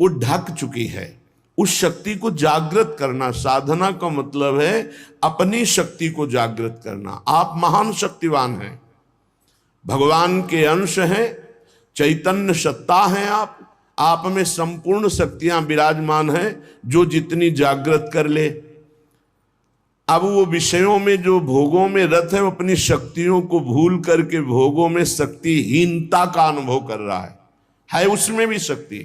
वो ढक चुकी है। उस शक्ति को जागृत करना, साधना का मतलब है अपनी शक्ति को जागृत करना। आप महान शक्तिवान हैं, भगवान के अंश हैं, चैतन्य सत्ता हैं। आप में संपूर्ण शक्तियां विराजमान हैं, जो जितनी जागृत कर ले। अब वो विषयों में जो भोगों में रत है, वो अपनी शक्तियों को भूल करके भोगों में शक्तिहीनता का अनुभव कर रहा है उसमें भी शक्ति,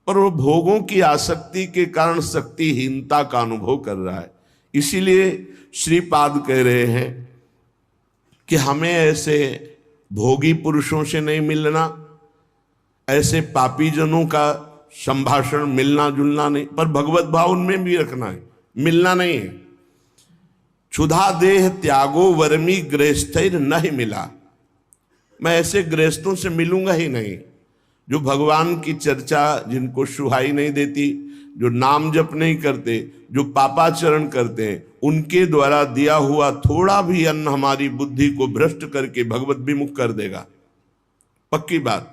पर वो भोगों की आसक्ति के कारण शक्तिहीनता का अनुभव कर रहा है। इसीलिए श्रीपाद कह रहे हैं कि हमें ऐसे भोगी पुरुषों से नहीं मिलना, ऐसे पापी जनों का संभाषण मिलना जुलना नहीं, पर भगवत भाव उनमें भी रखना है, मिलना नहीं है। क्षुधा देह त्यागो वर्मी गृहस्थैर नहीं मिला, मैं ऐसे गृहस्थों से मिलूंगा ही नहीं जो भगवान की चर्चा, जिनको सुहाई नहीं देती, जो नाम जप नहीं करते, जो पापाचरण करते हैं, उनके द्वारा दिया हुआ थोड़ा भी अन्न हमारी बुद्धि को भ्रष्ट करके भगवत विमुख कर देगा, पक्की बात।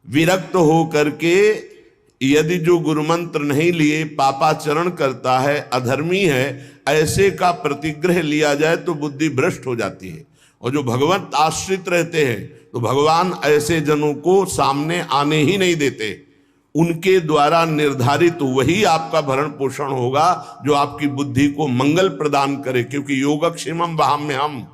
विरक्त हो करके यदि जो गुरु मंत्र नहीं लिए पापाचरण करता है, अधर्मी है, ऐसे का प्रतिग्रह लिया जाए तो बुद्धि भ्रष्ट हो जाती है। और जो भगवत आश्रित रहते हैं तो भगवान ऐसे जनों को सामने आने ही नहीं देते। उनके द्वारा निर्धारित वही आपका भरण पोषण होगा जो आपकी बुद्धि को मंगल प्रदान करे, क्योंकि योगक्षेमम वहाम्य हम,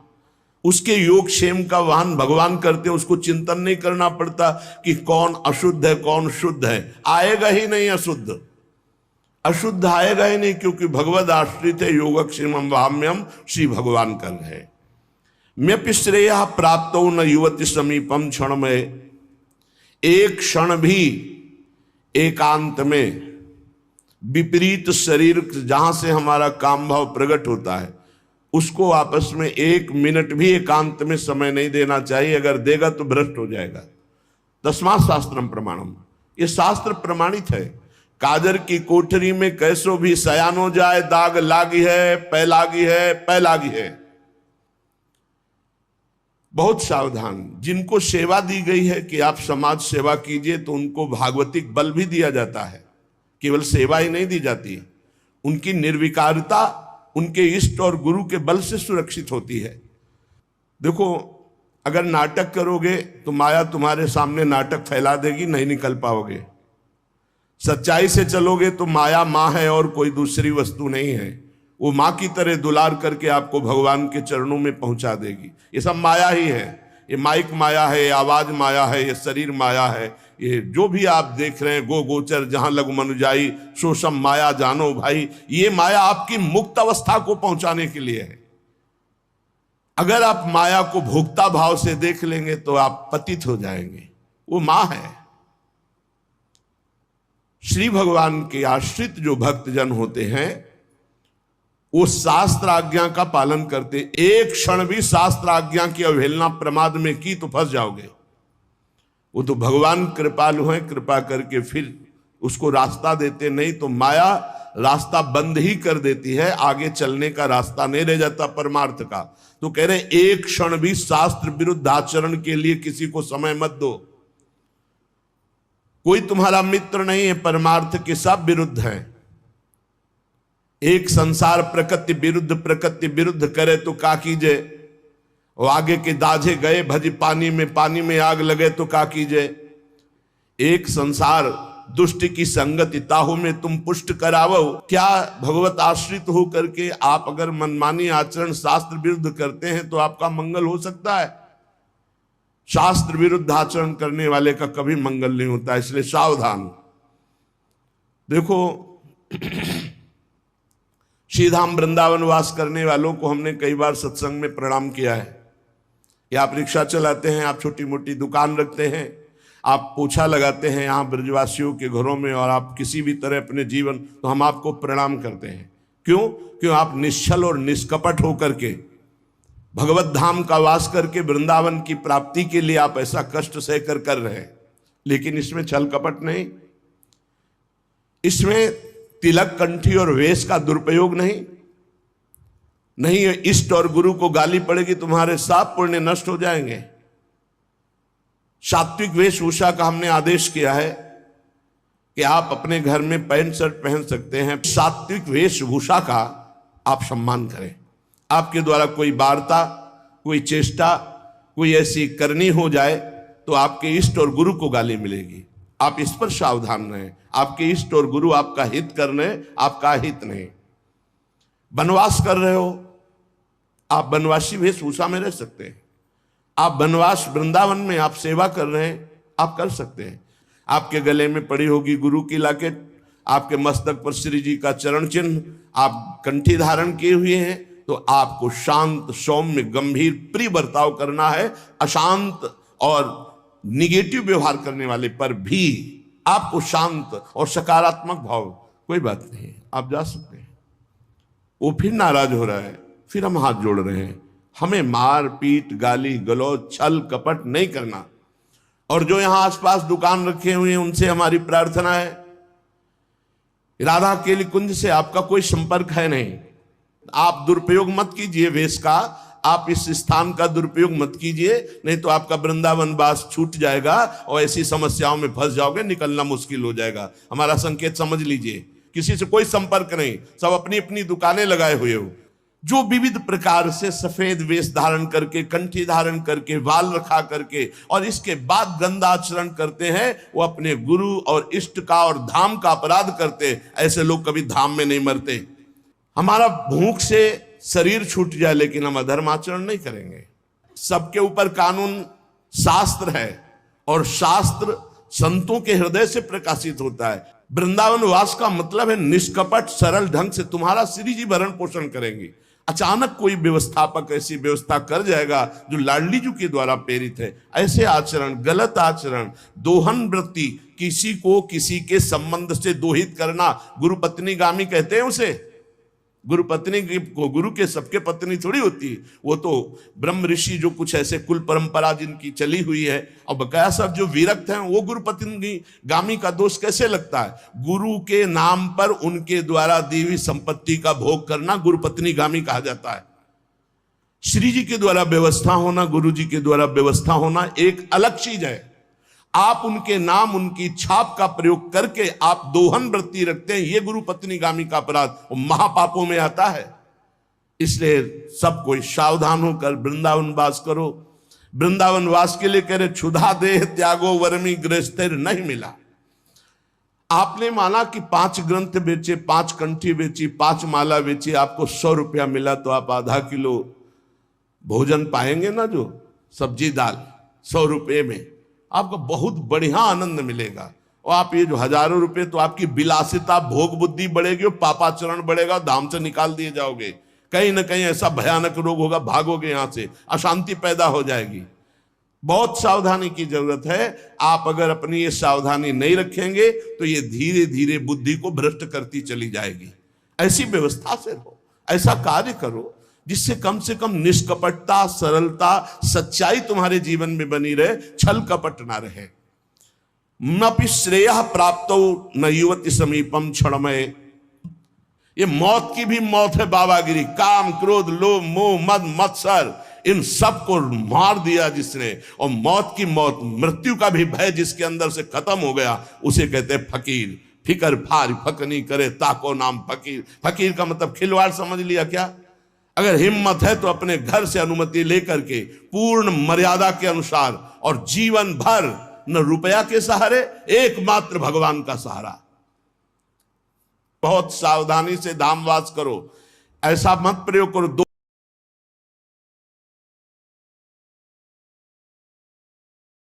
उसके योगक्षेम का वाहन भगवान करते हैं। उसको चिंतन नहीं करना पड़ता कि कौन अशुद्ध है कौन शुद्ध है, आएगा ही नहीं अशुद्ध आएगा ही नहीं, क्योंकि भगवद आश्रित है। योगक्षेमम वहाम्यम श्री भगवान कर रहे। मैं श्रेय प्राप्त न युवती समीपम क्षण में, एक क्षण भी एकांत में विपरीत शरीर जहां से हमारा काम भाव प्रकट होता है, उसको आपस में एक मिनट भी एकांत में समय नहीं देना चाहिए। अगर देगा तो भ्रष्ट हो जाएगा। तस्मात् शास्त्रम प्रमाणम, ये शास्त्र प्रमाणित है। काजर की कोठरी में कैसो भी सयान हो जाए, दाग लागी है, पै लागी है, पै लागी है। बहुत सावधान। जिनको सेवा दी गई है कि आप समाज सेवा कीजिए, तो उनको भागवतिक बल भी दिया जाता है, केवल सेवा ही नहीं दी जाती। उनकी निर्विकारता उनके इष्ट और गुरु के बल से सुरक्षित होती है। देखो, अगर नाटक करोगे तो माया तुम्हारे सामने नाटक फैला देगी, नहीं निकल पाओगे। सच्चाई से चलोगे तो माया माँ है और कोई दूसरी वस्तु नहीं है। वो माँ की तरह दुलार करके आपको भगवान के चरणों में पहुंचा देगी। ये सब माया ही है। ये माइक माया है, ये आवाज माया है, ये शरीर माया है, ये जो भी आप देख रहे हैं, गो गोचर जहां लघु मनुजाई सो सब माया जानो भाई। ये माया आपकी मुक्त अवस्था को पहुंचाने के लिए है। अगर आप माया को भोक्ता भाव से देख लेंगे तो आप पतित हो जाएंगे। वो माँ है। श्री भगवान के आश्रित जो भक्तजन होते हैं, वो शास्त्र आज्ञा का पालन करते। एक क्षण भी शास्त्र आज्ञा की अवहेलना प्रमाद में की तो फंस जाओगे। वो तो भगवान कृपालु हैं, कृपा करके फिर उसको रास्ता देते, नहीं तो माया रास्ता बंद ही कर देती है। आगे चलने का रास्ता नहीं रह जाता परमार्थ का। तो कह रहे एक क्षण भी शास्त्र विरुद्ध आचरण के लिए किसी को समय मत दो। कोई तुम्हारा मित्र नहीं है, परमार्थ के सब विरुद्ध हैं। एक संसार प्रकृति विरुद्ध करे तो का कीजिए। और आगे के दाझे गए भज पानी में आग लगे तो का कीजिए। एक संसार दुष्ट की संगति ताहू में तुम पुष्ट करावो। क्या भगवत आश्रित हो करके आप अगर मनमानी आचरण शास्त्र विरुद्ध करते हैं तो आपका मंगल हो सकता है? शास्त्र विरुद्ध आचरण करने वाले का कभी मंगल नहीं होता। इसलिए सावधान। देखो, श्रीधाम वृंदावन वास करने वालों को हमने कई बार सत्संग में प्रणाम किया है। या आप रिक्शा चलाते हैं, आप छोटी मोटी दुकान रखते हैं, आप पोछा लगाते हैं यहाँ ब्रजवासियों के घरों में, और आप किसी भी तरह अपने जीवन, तो हम आपको प्रणाम करते हैं। क्यों आप निश्चल और निष्कपट होकर के भगवत धाम का वास करके वृंदावन की प्राप्ति के लिए आप ऐसा कष्ट सहकर कर रहे हैं। लेकिन इसमें छल कपट नहीं, इसमें तिलक कंठी और वेश का दुरुपयोग नहीं। इष्ट और गुरु को गाली पड़ेगी, तुम्हारे सब पुण्य नष्ट हो जाएंगे। सात्विक वेशभूषा का हमने आदेश किया है। कि आप अपने घर में पैंट शर्ट पहन सकते हैं, सात्विक वेशभूषा का आप सम्मान करें। आपके द्वारा कोई वार्ता, कोई चेष्टा, कोई ऐसी करनी हो जाए तो आपके इष्ट और गुरु को गाली मिलेगी। आप इस पर सावधान रहें। आपके इष्ट और गुरु आपका हित कर रहे हैं, आपका हित नहीं। वनवास कर रहे हो, आप वनवासी वेशभूषा में रह सकते हैं। आप वनवास वृंदावन में आप सेवा कर रहे हैं, आप कर सकते हैं। आपके गले में पड़ी होगी गुरु की लॉकेट, आपके मस्तक पर श्री जी का चरण चिन्ह, आप कंठी धारण किए हुए हैं, तो आपको शांत, सौम्य, गंभीर, प्रिय बर्ताव करना है। अशांत और निगेटिव व्यवहार करने वाले पर भी आपको शांत और सकारात्मक भाव, कोई बात नहीं, आप जा सकते हैं। वो फिर नाराज हो रहा है, फिर हम हाथ जोड़ रहे हैं। हमें मार पीट, गाली गलौज, छल कपट नहीं करना। और जो यहां आसपास दुकान रखे हुए हैं उनसे हमारी प्रार्थना है, राधा केली कुंज से आपका कोई संपर्क है नहीं। आप दुरुपयोग मत कीजिए वेश का, आप इस स्थान का दुरुपयोग मत कीजिए, नहीं तो आपका वृंदावन वास छूट जाएगा और ऐसी समस्याओं में फंस जाओगे, निकलना मुश्किल हो जाएगा। हमारा संकेत समझ लीजिए, किसी से कोई संपर्क नहीं, सब अपनी अपनी दुकानें लगाए हुए हो। जो विविध प्रकार से सफेद वेश धारण करके, कंठी धारण करके, वाल रखा करके और इसके बाद गंदा आचरण करते हैं, वो अपने गुरु और इष्ट का और धाम का अपराध करते। ऐसे लोग कभी धाम में नहीं मरते। हमारा भूख से शरीर छूट जाए लेकिन हम अधर्म आचरण नहीं करेंगे। सबके ऊपर कानून शास्त्र है और शास्त्र संतों के हृदय से प्रकाशित होता है। वृंदावन वास का मतलब है निष्कपट सरल ढंग से तुम्हारा श्री जी भरण पोषण करेंगे। अचानक कोई व्यवस्थापक ऐसी व्यवस्था कर जाएगा जो लाडली जी के द्वारा प्रेरित है, ऐसे आचरण, गलत आचरण, दोहन वृत्ति, किसी को किसी के संबंध से दोहित करना, गुरु पत्नी गामी कहते हैं उसे। गुरु पत्नी को, गुरु के सबके पत्नी थोड़ी होती, वो तो ब्रह्म ऋषि जो कुछ ऐसे कुल परंपरा जिनकी चली हुई है, और बकाया सब जो विरक्त हैं वो गुरु पत्नी गामी का दोष कैसे लगता है? गुरु के नाम पर उनके द्वारा दी हुई संपत्ति का भोग करना गुरु पत्नी गामी कहा जाता है। श्री जी के द्वारा व्यवस्था होना, गुरु जी के द्वारा व्यवस्था होना एक अलग चीज है। आप उनके नाम, उनकी छाप का प्रयोग करके आप दोहन वृत्ति रखते हैं, ये गुरु पत्नी गामी का अपराध महापापों में आता है। इसलिए सब कोई सावधान होकर वृंदावन वास करो। वृंदावन वास के लिए कह रहे क्षुधा देह त्यागो वर्मी गृहस्थैर नहीं मिला। आपने माना कि 5 ग्रंथ बेचे, 5 कंठी बेची, 5 माला बेची, आपको 100 रुपया मिला, तो आप आधा किलो भोजन पाएंगे ना, जो सब्जी दाल 100 रुपये में आपको बहुत बढ़िया आनंद मिलेगा। और आप ये जो हजारों रुपए, तो आपकी विलासिता, भोग बुद्धि बढ़ेगी और पापाचरण बढ़ेगा, धाम से निकाल दिए जाओगे। कहीं ना कहीं ऐसा भयानक रोग होगा, भागोगे यहां से, अशांति पैदा हो जाएगी। बहुत सावधानी की जरूरत है। आप अगर अपनी ये सावधानी नहीं रखेंगे तो ये धीरे धीरे बुद्धि को भ्रष्ट करती चली जाएगी। ऐसी व्यवस्था से रहो, ऐसा कार्य करो जिससे कम से कम निष्कपटता, सरलता, सच्चाई तुम्हारे जीवन में बनी रहे, छल कपट ना रहे। नपि श्रेयः प्राप्तो न युवति समीपम क्षणमय। ये मौत की भी मौत है बाबागिरी। काम, क्रोध, लोभ, मोह, मद, मत्सर, इन सब को मार दिया जिसने, और मौत की मौत, मृत्यु का भी भय जिसके अंदर से खत्म हो गया, उसे कहते हैं फकीर। फिकर फार फकनी करे ताको नाम फकीर। फकीर का मतलब खिलवाड़ समझ लिया क्या? अगर हिम्मत है तो अपने घर से अनुमति लेकर के पूर्ण मर्यादा के अनुसार, और जीवन भर न रुपया के सहारे, एकमात्र भगवान का सहारा। बहुत सावधानी से धामवास करो, ऐसा मत प्रयोग करो।